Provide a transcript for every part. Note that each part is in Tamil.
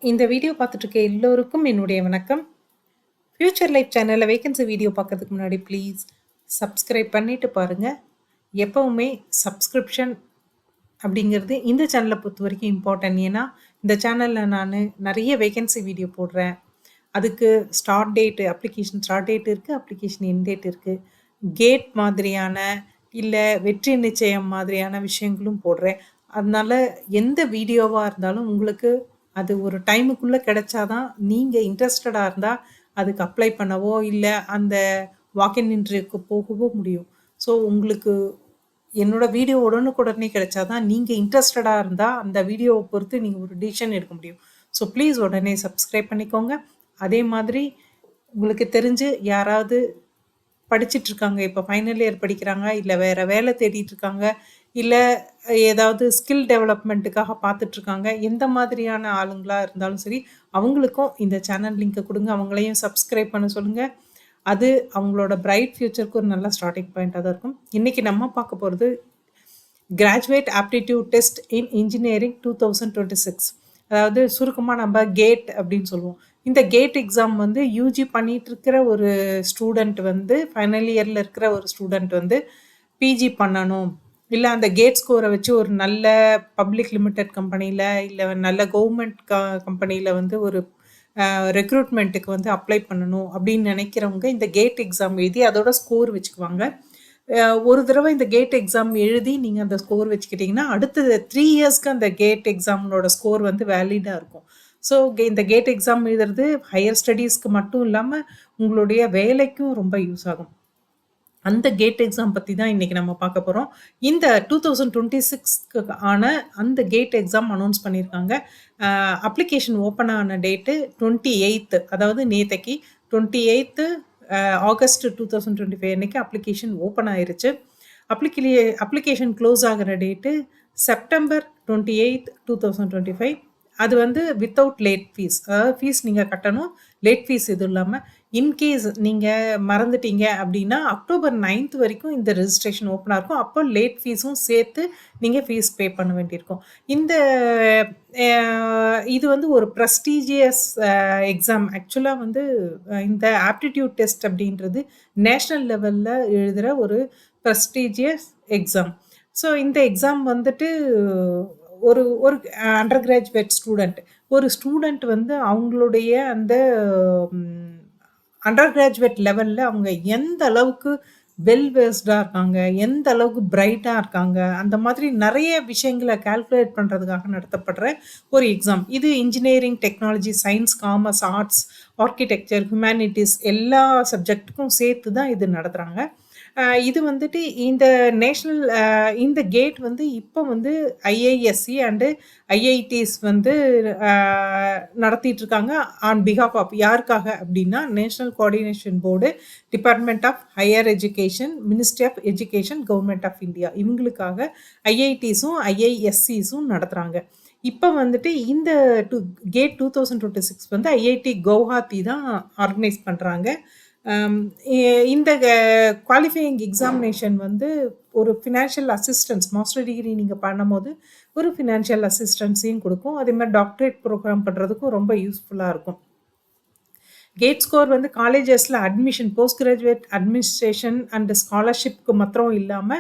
இந்த வீடியோ பார்த்துட்டு இருக்க எல்லோருக்கும் என்னுடைய வணக்கம். ஃபியூச்சர் லைஃப் சேனல்ல வேகன்சி வீடியோ பார்க்கறதுக்கு முன்னாடி ப்ளீஸ் சப்ஸ்கிரைப் பண்ணிட்டு பாருங்க. எப்பவுமே சப்ஸ்கிரிப்ஷன் அப்படிங்கிறது இந்த சேனல பொறுத்தவரைக்கும் இம்பார்ட்டன்ட். ஏன்னா, இந்த சேனல்ல நானு நெறைய வேகன்சி வீடியோ போடுறேன். அதுக்கு அப்ளிகேஷன் ஸ்டார்ட் டேட் இருக்கு, அப்ளிகேஷன் எண்ட் டேட் இருக்கு. கேட் மாதிரியான, இல்ல வெற்றி நிச்சயம் மாதிரியான விஷயங்களும் போடுறேன். அதனால எந்த வீடியோவா இருந்தாலும் உங்களுக்கு அது ஒரு டைமுக்குள்ள கிடைச்சா தான், நீங்க இன்ட்ரஸ்டடா இருந்தா அதுக்கு அப்ளை பண்ணவோ, இல்ல அந்த வாக்-இன் இன்டர்வியூக்கு போகவோ முடியும். ஸோ உங்களுக்கு என்னோட வீடியோ உடனுக்குடனே கிடைச்சா தான், நீங்க இன்ட்ரஸ்டடா இருந்தா அந்த வீடியோவ பொறுத்து நீங்க ஒரு டிசிஷன் எடுக்க முடியும். ஸோ ப்ளீஸ் உடனே சப்ஸ்கிரைப் பண்ணிக்கோங்க. அதே மாதிரி உங்களுக்கு தெரிஞ்சு யாராவது படிச்சுட்டு இருக்காங்க, இப்போ ஃபைனல் இயர் படிக்கிறாங்க, இல்ல வேற வேலை தேடிட்டு இருக்காங்க, இல்ல ஏதாவது ஸ்கில் டெவலப்மெண்ட்டுக்காக பார்த்துட்டு இருக்காங்க. எந்த மாதிரியான ஆளுங்களா இருந்தாலும் சரி, அவங்களுக்கும் இந்த சேனல் லிங்க்க குடுங்க. அவங்களையும் சப்ஸ்கிரைப் பண்ண சொல்லுங்க. அது அவங்களோட பிரைட் ஃபியூச்சருக்கு ஒரு நல்ல ஸ்டார்ட்டிங் பாயிண்ட்டா தான் இருக்கும். இன்னைக்கு நம்ம பார்க்க போறது கிராஜுவேட் ஆப்டிடியூட் டெஸ்ட் இன் இன்ஜினியரிங் 2026. அதாவது சுருக்கமா நம்ம கேட் அப்படின்னு சொல்லுவோம். இந்த கேட் எக்ஸாம் வந்து யுஜி பண்ணிட்டு இருக்கிற ஒரு ஸ்டூடெண்ட் வந்து ஃபைனல் இயர்ல இருக்கிற ஒரு ஸ்டூடெண்ட் வந்து பிஜி பண்ணணும். இல்ல அந்த கேட் ஸ்கோர வச்சு ஒரு நல்ல பப்ளிக் லிமிடெட் கம்பெனில, இல்ல நல்ல கவர்மெண்ட் கம்பெனில வந்து ஒரு ரெக்ரூட்மெண்ட்டுக்கு வந்து அப்ளை பண்ணணும் அப்படின்னு நினைக்கிறவங்க இந்த கேட் எக்ஸாம் எழுதி அதோட ஸ்கோர் வச்சுக்குவாங்க. ஒரு தடவை இந்த கேட் எக்ஸாம் எழுதி நீங்க அந்த ஸ்கோர் வச்சுக்கிட்டீங்கன்னா, அடுத்த 3 இயர்ஸ்க்கு அந்த கேட் எக்ஸாமோட ஸ்கோர் வந்து வேலிடா இருக்கும். ஸோ இந்த கேட் எக்ஸாம் எழுதுறது ஹையர் ஸ்டடீஸ்க்கு மட்டும் இல்லாம, உங்களுடைய வேலைக்கும் ரொம்ப யூஸ் ஆகும். அந்த கேட் எக்ஸாம் பத்தி தான் இன்னைக்கு நம்ம பார்க்க போறோம். இந்த 2026க்கு ஆன அந்த கேட் எக்ஸாம் அனௌன்ஸ் பண்ணியிருக்காங்க. அப்ளிகேஷன் ஓப்பன் ஆன டேட்டு 28th, அதாவது நேத்தைக்கு 28th ஆகஸ்ட் 2025 அன்னைக்கு அப்ளிகேஷன் ஓப்பன் ஆயிருச்சு. அப்ளிகேஷன் க்ளோஸ் ஆகுற டேட்டு செப்டம்பர் 28th 2025. அது வந்து வித்தவுட் லேட் ஃபீஸ். அதாவது ஃபீஸ் நீங்க கட்டணும். லேட் ஃபீஸ் எதுவும் இல்லாம. இன்கேஸ் நீங்க மறந்துட்டீங்க அப்படின்னா, அக்டோபர் 9th வரைக்கும் இந்த ரெஜிஸ்ட்ரேஷன் ஓப்பனா இருக்கும். அப்போ லேட் ஃபீஸும் சேர்த்து நீங்க ஃபீஸ் பே பண்ண வேண்டியிருக்கும். இந்த இது வந்து ஒரு பிரஸ்டீஜியஸ் எக்ஸாம். ஆக்சுவலா வந்து இந்த ஆப்டிட்யூட் டெஸ்ட் அப்படின்றது நேஷனல் லெவல்ல எழுதுற ஒரு பிரஸ்டீஜியஸ் எக்ஸாம். ஸோ இந்த எக்ஸாம் வந்துட்டு ஒரு ஒரு அண்டர் கிராஜுவேட் ஸ்டூடெண்ட் வந்து அவங்களுடைய அந்த அண்டர் கிராஜுவேட் லெவல்ல அவங்க எந்த அளவுக்கு வெல் வெர்ஸ்டா இருக்காங்க, எந்த அளவுக்கு பிரைட்டா இருக்காங்க, அந்த மாதிரி நெறைய விஷயங்கள கால்குலேட் பண்றதுக்காக நடத்தப்படுற ஒரு எக்ஸாம். இது engineering, technology, science, commerce, arts, architecture, humanities எல்லா சப்ஜெக்ட்டுக்கும் சேர்த்து தான் இது நடத்துறாங்க. இது வந்துட்டு இந்த நேஷனல் இந்த கேட் வந்து இப்போ வந்து ஐஐஎஸ்சி அண்டு ஐஐடிஸ் வந்து அ நடத்திட்டு இருக்காங்க. ஆன் பிஹாஃப் ஆஃப் யாருக்காக அப்படின்னா, national coordination board, department of higher education, ministry of education, government of India இவங்களுக்காக ஐஐடிஸும், ஐஐஎஸ்சிஸும் நடத்துறாங்க. இப்ப வந்துட்டு இந்த கேட் 2026 வந்து ஐஐடி கவுஹாத்தி தான் ஆர்கனைஸ் பண்றாங்க. அம் எ இந்த குவாலிஃபையிங் எக்ஸாமினேஷன் வந்து ஒரு ஃபினான்ஷியல் அசிஸ்டன்ஸ் மாஸ்டர் டிகிரி நீங்க பண்ணும்போது, ஒரு ஃபினான்ஷியல் அசிஸ்டன்ஸையும் குடுக்கும். அதேமாரி டாக்டரேட் ப்ரோகிராம் பண்றதுக்கும் ரொம்ப யூஸ்ஃபுல்லா இருக்கும். கேட் ஸ்கோர் வந்து காலேஜஸ்ல admission, post graduate administration and ஸ்காலர்ஷிப்க்கு மாத்திரம் இல்லாம,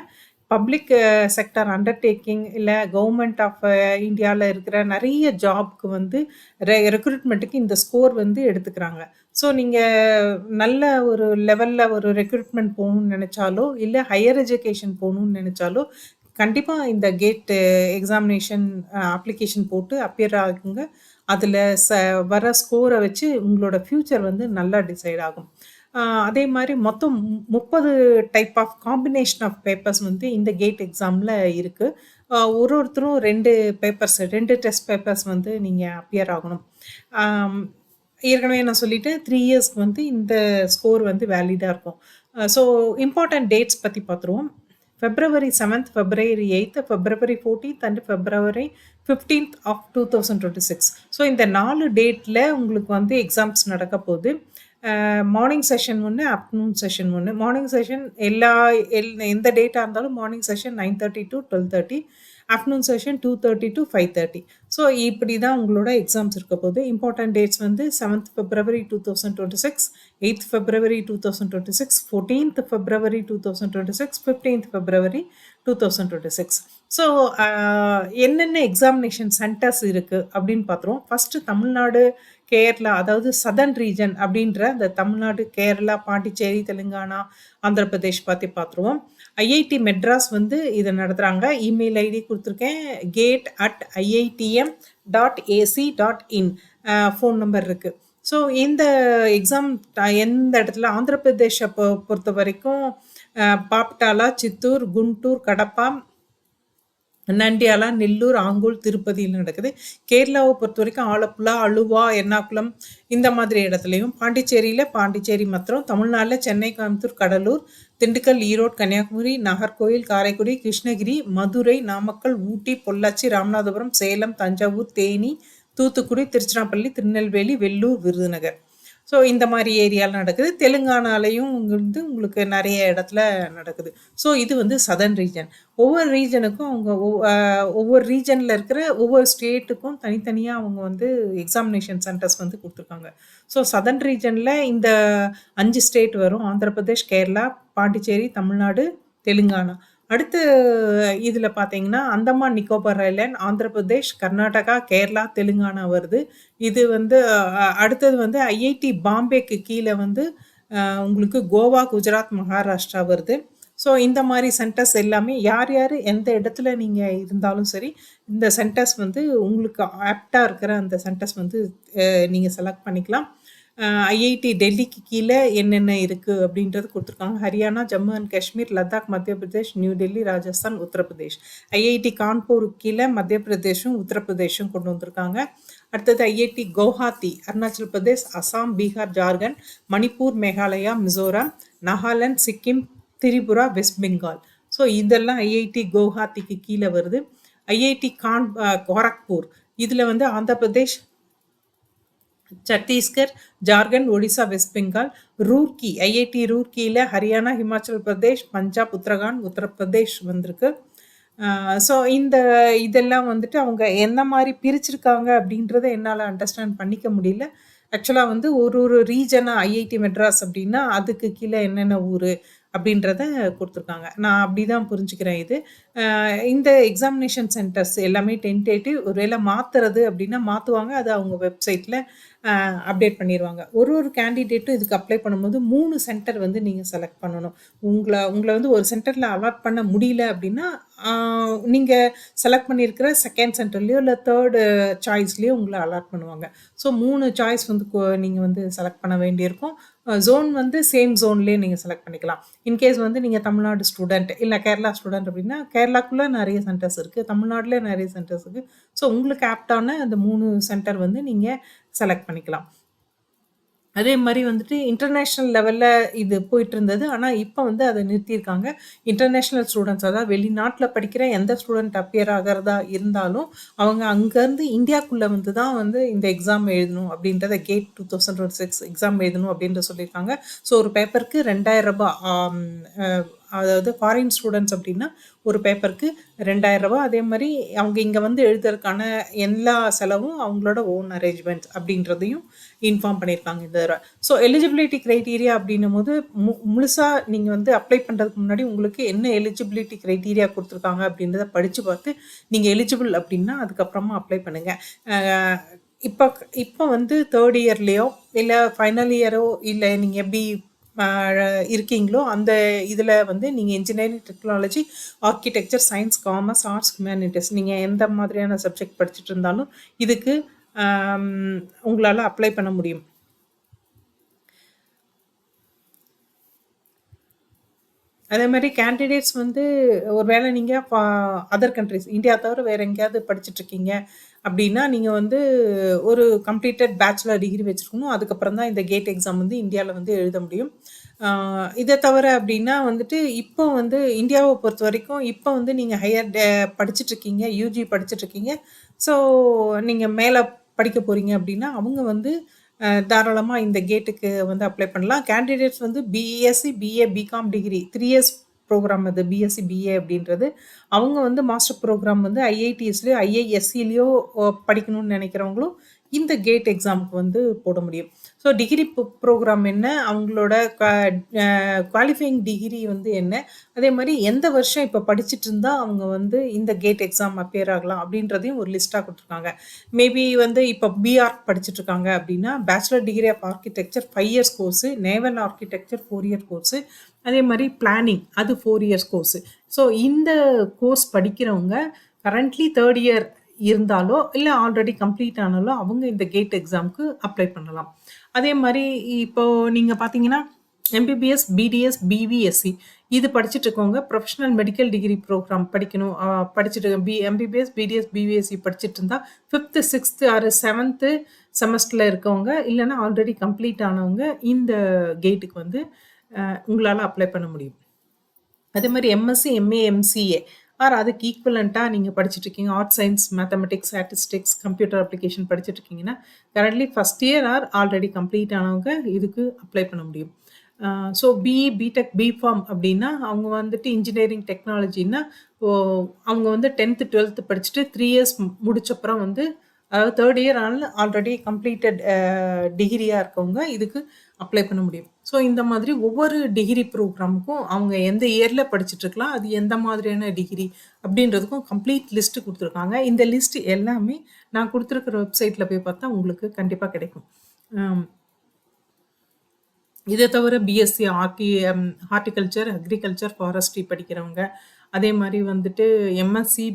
பப்ளிக் செக்டார் அண்டர்டேக்கிங் இல்ல கவர்மெண்ட் ஆஃப் இந்தியால இருக்கிற நெறைய ஜாப்க்கு வந்து ரெக்ரூட்மெண்ட்டுக்கு இந்த ஸ்கோர் வந்து எடுத்துக்கிறாங்க. ஸோ நீங்க நல்ல ஒரு லெவல்ல ஒரு ரெக்ரூட்மெண்ட் போகணும்னு நெனைச்சாலோ, இல்ல ஹையர் எஜுகேஷன் போகணும்னு நெனைச்சாலோ, கண்டிப்பா இந்த கேட் எக்ஸாமினேஷன் அப்ளிகேஷன் போட்டு அப்பியர் ஆகுங்க. அதுல வர ஸ்கோர வச்சு உங்களோட ஃபியூச்சர் வந்து நல்லா டிசைட் ஆகும். அதே மாரி மொத்தம் 30 type of combination of papers வந்து இந்த கேட் எக்ஸாம்ல இருக்கு. ஒருத்தரும் 2 டெஸ்ட் பேப்பர்ஸ் வந்து நீங்க அப்பியர் ஆகணும். ஆம் ஏற்கனவே நான் சொல்லிட்டேன் 3 இயர்ஸ்க்கு வந்து இந்த ஸ்கோர் வந்து வேலிடா இருக்கும். ஸோ இம்பார்ட்டன்ட் டேட்ஸ் பத்தி பார்த்துருவோம். February 7th, February 8th, February 14th and February 15th of 2026. So இந்த 4 டேட்ல உங்களுக்கு வந்து எக்ஸாம்ஸ் நடக்க போது. மார்னிங் செஷன் ஒண்ணு, ஆஃப்டர்நூன் செஷன் ஒண்ணு. மார்னிங் செஷன் எந்த டேட்டா இருந்தாலும் morning session 9:30 to 12:30. Afternoon session 2:30 to 5:30. So இப்படி தான் உங்களோட எக்ஸாம்ஸ் இருக்க போகுது. இம்பார்ட்டன்ட் டேட்ஸ் வந்து 7th February 2026, 8th February 2026, 14th February 2026, 15th February 2026. So என்னென்ன எக்ஸாமினேஷன் சென்டர்ஸ் இருக்குது அப்படின்னு பார்த்துருவோம். ஃபஸ்ட்டு தமிழ்நாடு, கேரளா, அதாவது சதர்ன் ரீஜன் அப்படின்ற இந்த தமிழ்நாடு, கேரளா, பாண்டிச்சேரி, தெலுங்கானா, ஆந்திர பிரதேஷ் பற்றி பார்த்துருவோம். ஐஐடி மெட்ராஸ் வந்து இதை நடத்துகிறாங்க. இமெயில் ஐடி கொடுத்துருக்கேன், gate@iitm.ac.in. ஃபோன் நம்பர் இருக்குது. ஸோ இந்த எக்ஸாம் எந்த இடத்துல ஆந்திர பிரதேஷை பொறுத்த வரைக்கும் பாப்டாலா, சித்தூர், குண்டூர், கடப்பா, நண்டியாலா, நெல்லூர், ஆங்கூல், திருப்பதியில் நடக்குது. கேரளாவை பொறுத்த வரைக்கும் ஆலப்புழா, அழுவா, எர்ணாகுளம் இந்த மாதிரி இடத்துலையும், பாண்டிச்சேரியில் பாண்டிச்சேரி மாத்திரம், தமிழ்நாட்டில் சென்னை, கோயம்புத்தூர், கடலூர், திண்டுக்கல், ஈரோடு, கன்னியாகுமரி, நாகர்கோவில், காரைக்குடி, கிருஷ்ணகிரி, மதுரை, நாமக்கல், ஊட்டி, பொள்ளாச்சி, ராமநாதபுரம், சேலம், தஞ்சாவூர், தேனி, தூத்துக்குடி, திருச்சிராப்பள்ளி, திருநெல்வேலி, வெள்ளூர், விருதுநகர். ஸோ இந்த மாதிரி ஏரியாவில் நடக்குது. தெலுங்கானாலையும் வந்து உங்களுக்கு நிறைய இடத்துல நடக்குது. ஸோ இது வந்து சதர்ன் ரீஜன். ஒவ்வொரு ரீஜனுக்கும் அவங்க ஒவ்வொரு ரீஜனில் இருக்கிற ஒவ்வொரு ஸ்டேட்டுக்கும் தனித்தனியாக அவங்க வந்து எக்ஸாமினேஷன் சென்டர்ஸ் வந்து கொடுத்துருக்காங்க. ஸோ சதர்ன் ரீஜனில் இந்த 5 ஸ்டேட் வரும்: ஆந்திர பிரதேஷ், கேரளா, பாண்டிச்சேரி, தமிழ்நாடு, தெலுங்கானா. அடுத்து இதில் பார்த்தீங்கன்னா அந்தமான் நிக்கோபார் ஐலாண்ட், ஆந்திர பிரதேஷ், கர்நாடகா, கேரளா, தெலுங்கானா வருது. இது வந்து அடுத்தது வந்து ஐஐடி பாம்பேக்கு கீழே வந்து உங்களுக்கு கோவா, குஜராத், மகாராஷ்டிரா வருது. ஸோ இந்த மாதிரி சென்டர்ஸ் எல்லாமே யார் யார் எந்த இடத்துல நீங்கள் இருந்தாலும் சரி, இந்த சென்டர்ஸ் வந்து உங்களுக்கு ஆப்டாக இருக்கிற அந்த சென்டர்ஸ் வந்து நீங்கள் செலக்ட் பண்ணிக்கலாம். ஐஐடி டெல்லிக்கு கீழே என்னென்ன இருக்குது அப்படின்றது கொடுத்துருக்காங்க. ஹரியானா, ஜம்மு அண்ட் காஷ்மீர், லடாக், மத்திய பிரதேஷ், நியூ டெல்லி, ராஜஸ்தான், உத்தரப்பிரதேஷ். ஐஐடி கான்பூருக்கு கீழே மத்திய பிரதேஷும் உத்தரப்பிரதேஷும் கொண்டு வந்திருக்காங்க. அடுத்தது IIT Guwahati, Arunachal Pradesh, Assam, Bihar, Jharkhand, Manipur, Meghalaya, Mizoram, Nagaland, Sikkim, Tripura, west Bengal. So இதெல்லாம் ஐஐடி கவுஹாத்திக்கு கீழே வருது. ஐஐடி கோரக்பூர், இதில் வந்து ஆந்திர பிரதேஷ், சத்தீஸ்கர், ஜார்க்கண்ட், ஒடிசா, வெஸ்ட் பெங்கால். ரூர்க்கி, ஐஐடி ரூர்க்கியில் ஹரியானா, ஹிமாச்சல் பிரதேஷ், பஞ்சாப், உத்தரகாண்ட், உத்தரப்பிரதேஷ் வந்திருக்கு. ஸோ இதெல்லாம் வந்துட்டு அவங்க என்ன மாதிரி பிரிச்சிருக்காங்க அப்படின்றத என்னால் அண்டர்ஸ்டாண்ட் பண்ணிக்க முடியல. ஆக்சுவலாக வந்து ஒரு ஒரு ரீஜனாக ஐஐடி மெட்ராஸ் அப்படின்னா அதுக்கு கீழே என்னென்ன ஊர் அப்படின்றத கொடுத்துருக்காங்க. நான் அப்படி தான் புரிஞ்சுக்கிறேன் இது. இந்த எக்ஸாமினேஷன் சென்டர்ஸ் எல்லாமே டென்டேட்டிவ். ஒருவேளை மாற்றுறது அப்படின்னா மாற்றுவாங்க. அது அவங்க வெப்சைட்டில் அப்டேட் பண்ணிடுவாங்க. ஒரு ஒரு கேண்டிடேட்டும் இதுக்கு அப்ளை பண்ணும்போது 3 சென்டர் வந்து நீங்கள் செலக்ட் பண்ணணும். உங்களை வந்து ஒரு சென்டரில் அலாட் பண்ண முடியல அப்படின்னா நீங்கள் செலக்ட் பண்ணியிருக்கிற செகண்ட் சென்டர்லேயோ இல்லை தேர்டு சாய்ஸ்லேயோ உங்களை அலாட் பண்ணுவாங்க. ஸோ 3 சாய்ஸ் வந்து நீங்கள் வந்து செலக்ட் பண்ண வேண்டியிருக்கும். ஜோன் வந்து சேம் ஜோன்லேயே நீங்கள் செலக்ட் பண்ணிக்கலாம். இன்கேஸ் வந்து நீங்கள் தமிழ்நாடு ஸ்டூடெண்ட் இல்லை கேரளா ஸ்டூடெண்ட் அப்படின்னா கேரளாக்குள்ளே நிறைய சென்டர்ஸ் இருக்குது, தமிழ்நாட்டில் நிறைய சென்டர்ஸ் இருக்குது. ஸோ உங்களுக்கு ஆப்டான அந்த 3 சென்டர் வந்து நீங்கள் செலக்ட் பண்ணிக்கலாம். அதே மாதிரி வந்துட்டு இன்டர்நேஷ்னல் லெவலில் இது போயிட்டு இருந்தது. ஆனால் இப்போ வந்து அதை நிறுத்தியிருக்காங்க. இன்டர்நேஷ்னல் ஸ்டூடெண்ட்ஸ், அதாவது வெளிநாட்டில் படிக்கிற எந்த ஸ்டூடெண்ட் அப்பியர் ஆகிறதா இருந்தாலும் அவங்க அங்கேருந்து இந்தியாவுக்குள்ளே வந்து தான் வந்து இந்த எக்ஸாம் எழுதணும் அப்படின்றத கேட் 2026 எக்ஸாம் எழுதணும் அப்படின்ற சொல்லியிருக்காங்க. ஸோ ஒரு பேப்பருக்கு 2000 ரூபாய், அதாவது ஃபாரின் ஸ்டூடெண்ட்ஸ் அப்படின்னா ஒரு பேப்பருக்கு 2000 ரூபாய். அதே மாதிரி அவங்க இங்கே வந்து எழுதுறதுக்கான எல்லா செலவும் அவங்களோட ஓன் அரேஞ்ச்மெண்ட்ஸ் அப்படின்றதையும் இன்ஃபார்ம் பண்ணியிருக்காங்க இந்த தடவை. ஸோ எலிஜிபிலிட்டி க்ரைட்டீரியா அப்படின்னும் போது முழுசாக நீங்கள் வந்து அப்ளை பண்ணுறதுக்கு முன்னாடி உங்களுக்கு என்ன எலிஜிபிலிட்டி க்ரைட்டீரியா கொடுத்துருக்காங்க அப்படின்றத படித்து பார்த்து நீங்கள் எலிஜிபிள் அப்படின்னா அதுக்கப்புறமா அப்ளை பண்ணுங்கள். இப்போ வந்து தேர்ட் இயர்லேயோ இல்லை ஃபைனல் இயரோ இல்லை நீங்கள் எப்படி இருக்கீங்களோ அந்த இதில் வந்து நீங்கள் engineering, technology, architecture, science, commerce, arts, humanities நீங்கள் எந்த மாதிரியான சப்ஜெக்ட் படிச்சுட்டு இருந்தாலும் இதுக்கு உங்களால் அப்ளை பண்ண முடியும். அதே மாதிரி கேண்டிடேட்ஸ் வந்து ஒரு வேளை நீங்கள் அதர் கண்ட்ரிஸ், இந்தியா தவிர வேறு எங்கேயாவது படிச்சுட்ருக்கீங்க அப்படின்னா நீங்கள் வந்து ஒரு கம்ப்ளீட்டட் பேச்சுலர் டிகிரி வச்சுருக்கணும். அதுக்கப்புறம் தான் இந்த கேட் எக்ஸாம் வந்து இந்தியாவில் வந்து எழுத முடியும். இதை தவிர அப்படின்னா வந்துட்டு இப்போ வந்து இந்தியாவை பொறுத்த வரைக்கும் இப்போ வந்து நீங்கள் ஹையர் படிச்சுட்ருக்கீங்க, யூஜி படிச்சுட்ருக்கீங்க. ஸோ நீங்கள் மேலே படிக்க போகிறீங்க அப்படின்னா அவங்க வந்து தாராளமாக இந்த கேட்டுக்கு வந்து அப்ளை பண்ணலாம். கேண்டிடேட்ஸ் வந்து BSc, BA, BCom degree 3 years program அது பிஎஸ்சி, பிஏ அப்படின்றது. அவங்க வந்து மாஸ்டர் ப்ரோக்ராம் வந்து ஐஐடிஎஸ்லயோ, ஐஐஎஸ்சிலயோ படிக்கணும்னு நினைக்கிறவங்களும் இந்த கேட் எக்ஸாமுக்கு வந்து போட முடியும். ஸோ டிகிரி ப்ரோக்ராம் என்ன? அவங்களோட குவாலிஃபையிங் டிகிரி வந்து என்ன? அதே மாரி எந்த வருஷம் இப்ப படிச்சுட்டு இருந்தா அவங்க வந்து இந்த கேட் எக்ஸாம் அப்பியர் ஆகலாம் அப்படின்றதையும் ஒரு லிஸ்ட்டா குடுத்துருக்காங்க. மேபி வந்து இப்ப பிஆர்க் படிச்சுட்டு இருக்காங்க அப்படின்னா, bachelor degree of architecture 5 years course, naval architecture 4 year course, அதே மாரி பிளானிங் அது 4 இயர்ஸ் கோர்ஸு. ஸோ இந்த கோர்ஸ் படிக்கிறவங்க கரண்ட்லி 3 இயர் இருந்தாலோ, இல்ல ஆல்ரெடி கம்ப்ளீட் ஆனாலோ, அவங்க இந்த கேட் எக்ஸாம்க்கு அப்ளை பண்ணலாம். அதே மாரி இப்போ நீங்க பார்த்தீங்கன்னா, எம்பிபிஎஸ், பிடிஎஸ், பிவிஎஸ்சி இது படிச்சுட்டு இருக்கவங்க ப்ரொஃபஷனல் மெடிக்கல் டிகிரி ப்ரோக்ராம் படிக்கணும். படிச்சுட்டு எம்பிபிஎஸ், பிடிஎஸ், பிவிஎஸ்சி படிச்சுட்டு இருந்தா 5த், 6த் ஆர் 7த் செமஸ்டர்ல இருக்கவங்க, இல்லன்னா ஆல்ரெடி கம்ப்ளீட் ஆனவங்க இந்த கேட்டுக்கு வந்து உங்களால அப்ளை பண்ண முடியும். அதே மாரி எம்எஸ்சி, எம்ஏ, எம்சிஏ ஆர் அதுக்கு ஈக்குவலன்ட்டா நீங்க படிச்சுட்டு இருக்கீங்க. Arts, science, mathematics, statistics, computer application படிச்சுட்டு இருக்கீங்கன்னா, currently first year are already complete ஆனவங்க இதுக்கு அப்ளை பண்ண முடியும். ஸோ பிஇ, பிடெக், பிஃபார்ம் அப்படின்னா, அவங்க வந்துட்டு இன்ஜினியரிங் டெக்னாலஜின்னா, ஓ அவங்க வந்து 10த், 12த் படிச்சுட்டு 3 இயர்ஸ் முடிச்சப்புறம் வந்து அதாவது 3 இயர் ஆனாலும் ஆல்ரெடி கம்ப்ளீட்டட் டிகிரியா இருக்கவங்க இதுக்கு அப்ளை பண்ண முடியும். ஸோ இந்த மாதிரி ஒவ்வொரு டிகிரி ப்ரோக்ராமுக்கும் அவங்க எந்த இயர்ல படிச்சுட்டு இருக்கலாம், அது எந்த மாதிரியான டிகிரி அப்படின்றதுக்கும் கம்ப்ளீட் லிஸ்ட் குடுத்துருக்காங்க. இந்த லிஸ்ட் எல்லாமே நான் குடுத்துருக்கிற வெப்சைட்ல போய் பார்த்தா உங்களுக்கு கண்டிப்பா கிடைக்கும். இதை தவிர பிஎஸ்சி ஹார்ட்டிகல்ச்சர், அக்ரிகல்ச்சர், ஃபாரஸ்ட்ரி படிக்கிறவங்க, அதே மாதிரி வந்துட்டு எம்எஸ்சி,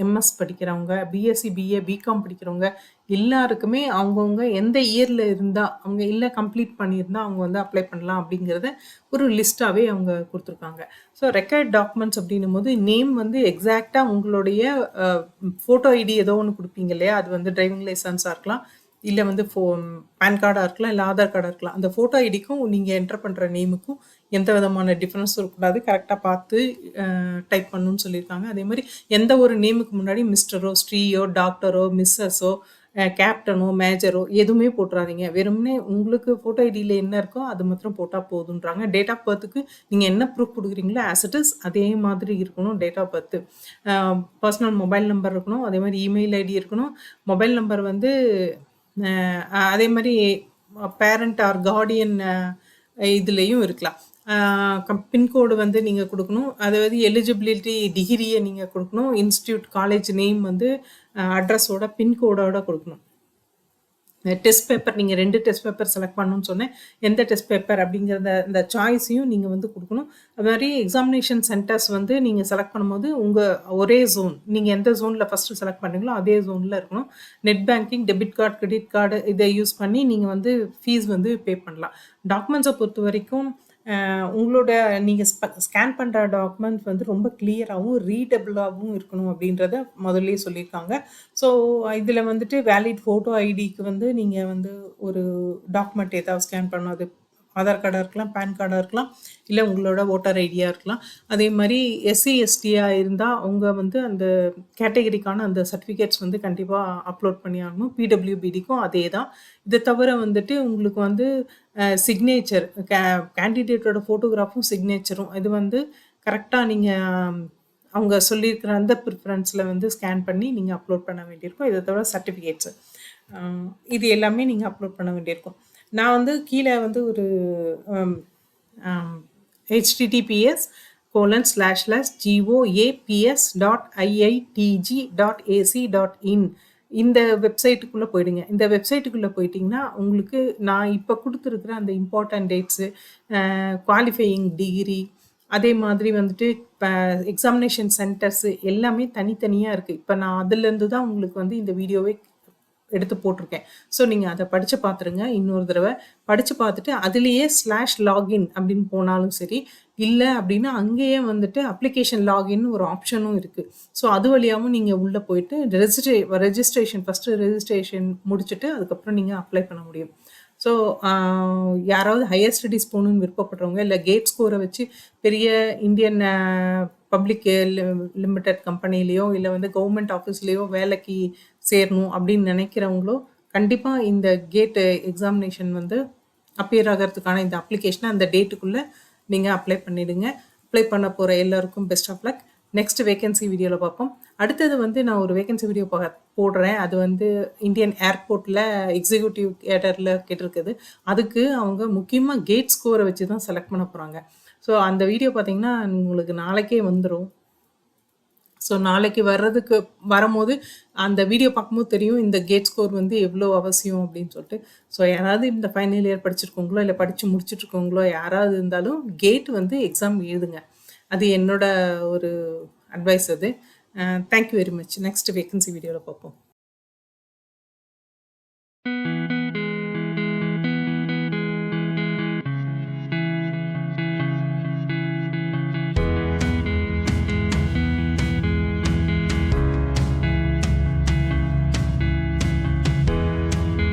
எம்எஸ் படிக்கிறவங்க, பிஎஸ்சி, பிஏ, பிகாம் படிக்கிறவங்க எல்லாருக்குமே அவங்கவுங்க எந்த இயரில் இருந்தால் அவங்க இல்லை கம்ப்ளீட் பண்ணியிருந்தா அவங்க வந்து அப்ளை பண்ணலாம் அப்படிங்கிறத ஒரு லிஸ்ட்டாகவே அவங்க கொடுத்துருக்காங்க. ஸோ ரெக்கார்ட் டாக்குமெண்ட்ஸ் அப்படின்னும் போது நேம் வந்து எக்ஸாக்டாக உங்களுடைய ஃபோட்டோ ஐடி ஏதோ ஒன்று கொடுப்பீங்க இல்லையா, அது வந்து டிரைவிங் லைசன்ஸாக இருக்கலாம், இல்லை வந்து பேன் கார்டாக இருக்கலாம், இல்லை ஆதார் கார்டாக இருக்கலாம். அந்த ஃபோட்டோ ஐடிக்கும் நீங்கள் என்டர் பண்ணுற நேமுக்கும் எந்த விதமான டிஃப்ரென்ஸும் இருக்கக்கூடாது, கரெக்டாக பார்த்து டைப் பண்ணணும்னு சொல்லியிருக்காங்க. அதே மாதிரி எந்த ஒரு நேமுக்கு முன்னாடி மிஸ்டரோ, ஸ்ரீயோ, டாக்டரோ, மிஸ்ஸஸோ, கேப்டனோ, மேஜரோ எதுவுமே போட்டுறாதீங்க. வெறுமனே உங்களுக்கு ஃபோட்டோ ஐடியில் என்ன இருக்கோ அது மாத்திரம் போட்டால் போதுன்றாங்க. டேட் ஆஃப் பர்த்துக்கு நீங்கள் என்ன ப்ரூஃப் கொடுக்குறீங்களோ ஆஸ் இட் இஸ் அதே மாதிரி இருக்கணும். Date of birth, personal mobile number இருக்கணும், அதே மாதிரி இமெயில் ஐடி இருக்கணும். மொபைல் நம்பர் வந்து அதே மாதிரி பேரண்ட் ஆர் கார்டியன் இதுலேயும் இருக்கலாம். பின்கோடு வந்து நீங்கள் கொடுக்கணும். அதாவது எலிஜிபிலிட்டி டிகிரியை நீங்கள் கொடுக்கணும். இன்ஸ்டியூட், காலேஜ் நேம் வந்து அட்ரஸோட பின்கோடோட கொடுக்கணும். டெஸ்ட் பேப்பர் நீங்கள் 2 டெஸ்ட் பேப்பர் செலக்ட் பண்ணணும்னு சொன்னேன். எந்த டெஸ்ட் பேப்பர் அப்படிங்கிறத அந்த சாய்ஸையும் நீங்கள் வந்து கொடுக்கணும். அது மாதிரி எக்ஸாமினேஷன் சென்டர்ஸ் வந்து நீங்கள் செலக்ட் பண்ணும்போது உங்கள் ஒரே ஜோன், நீங்கள் எந்த ஜோனில் ஃபஸ்ட்டு செலக்ட் பண்ணுறீங்களோ அதே ஜோனில் இருக்கணும். Net banking, debit card, credit card இதை யூஸ் பண்ணி நீங்கள் வந்து ஃபீஸ் வந்து பே பண்ணலாம். டாக்குமெண்ட்ஸை பொறுத்த வரைக்கும் உங்களோட நீங்கள் ஸ்கேன் பண்ணுற டாக்குமெண்ட் வந்து ரொம்ப கிளியராகவும் ரீடபிளாகவும் இருக்கணும் அப்படின்றத முதல்லயே சொல்லியிருக்காங்க. ஸோ இதில் வந்துட்டு வேலிட் ஃபோட்டோ ஐடிக்கு வந்து நீங்கள் வந்து ஒரு டாக்குமெண்ட் ஏதாவது ஸ்கேன் பண்ணணும். அது ஆதார் கார்டாக இருக்கலாம், பேன் கார்டாக இருக்கலாம், இல்லை உங்களோட ஓட்டர் ஐடியாக இருக்கலாம். அதே மாதிரி எஸ்சி, எஸ்டியாக இருந்தால் அவங்க வந்து அந்த கேட்டகரிக்கான அந்த சர்டிஃபிகேட்ஸ் வந்து கண்டிப்பாக அப்லோட் பண்ணி ஆகணும். பிடபிள்யூபிடிக்கும் அதே தான். இதை தவிர வந்துட்டு உங்களுக்கு வந்து சிக்னேச்சர், கேண்டிடேட்டோட ஃபோட்டோகிராஃபும் சிக்னேச்சரும் இது வந்து கரெக்டாக நீங்கள் அவங்க சொல்லியிருக்கிற அந்த ப்ரிஃபரன்ஸில் வந்து ஸ்கேன் பண்ணி நீங்கள் அப்லோட் பண்ண வேண்டியிருக்கும். இதை தவிர சர்டிஃபிகேட்ஸு இது எல்லாமே நீங்கள் அப்லோட் பண்ண வேண்டியிருக்கும். நான் வந்து கீழே வந்து ஒரு https://goaps.iitg.ac.in இந்த வெப்சைட்டுக்குள்ளே போயிடுங்க. இந்த வெப்சைட்டுக்குள்ளே போயிட்டிங்கன்னா உங்களுக்கு நான் இப்போ கொடுத்துருக்குற அந்த இம்பார்ட்டன்ட் டேட்ஸு, குவாலிஃபையிங் டிகிரி, அதே மாதிரி வந்துட்டு இப்போ எக்ஸாமினேஷன் சென்டர்ஸு எல்லாமே தனித்தனியாக இருக்குது. இப்போ நான் அதுலேருந்து தான் உங்களுக்கு வந்து இந்த வீடியோவே எடுத்து போட்டிருக்கேன். ஸோ நீங்கள் அதை படித்து பார்த்துருங்க. இன்னொரு தடவை படித்து பார்த்துட்டு அதுலேயே /லாகின் அப்படின்னு போனாலும் சரி, இல்லை அப்படின்னா அங்கேயே வந்துட்டு அப்ளிகேஷன் லாகின் ஒரு ஆப்ஷனும் இருக்குது. ஸோ அது வழியாகவும் நீங்கள் உள்ளே போயிட்டு ரெஜிஸ்ட்ரேஷன் ஃபஸ்ட்டு ரெஜிஸ்ட்ரேஷன் முடிச்சுட்டு அதுக்கப்புறம் நீங்கள் அப்ளை பண்ண முடியும். ஸோ யாராவது ஹையர் ஸ்டடீஸ் போகணுன்னு விருப்பப்படுறவங்க, இல்லை கேட் ஸ்கோரை வச்சு பெரிய இந்தியன் பப்ளிக் லிமிடெட் கம்பெனிலேயோ இல்லை வந்து கவர்மெண்ட் ஆஃபீஸ்லேயோ வேலைக்கு சேரணும் அப்படின்னு நினைக்கிறவங்களோ கண்டிப்பாக இந்த கேட் எக்ஸாமினேஷன் வந்து அப்பியர் ஆகிறதுக்கான இந்த அப்ளிகேஷனை அந்த டேட்டுக்குள்ளே நீங்கள் அப்ளை பண்ணிவிடுங்க. அப்ளை பண்ண போகிற எல்லாருக்கும் best of luck. Next vacancy வீடியோவில் பார்ப்போம். அடுத்தது வந்து நான் ஒரு வேகன்சி வீடியோ போடுறேன். அது வந்து இந்தியன் ஏர்போர்ட்டில் எக்ஸிக்யூட்டிவ் கேடரில் கேட்டிருக்குது. அதுக்கு அவங்க முக்கியமாக கேட் ஸ்கோரை வச்சு தான் செலக்ட் பண்ண போகிறாங்க. ஸோ அந்த வீடியோ பார்த்தீங்கன்னா உங்களுக்கு நாளைக்கே வந்துடும். ஸோ நாளைக்கு வரும்போது அந்த வீடியோ பார்க்கும்போது தெரியும் இந்த கேட் ஸ்கோர் வந்து எவ்வளோ அவசியம் அப்படின்னு சொல்லிட்டு. ஸோ யாராவது இந்த ஃபைனல் இயர் படிச்சிருக்கோங்களோ இல்லை படித்து முடிச்சுட்ருக்கோங்களோ யாராவது இருந்தாலும் கேட் வந்து எக்ஸாம் எழுதுங்க. அது என்னோட ஒரு அட்வைஸ் அது. Thank you very much. Next vacancy வீடியோவில் பார்ப்போம்.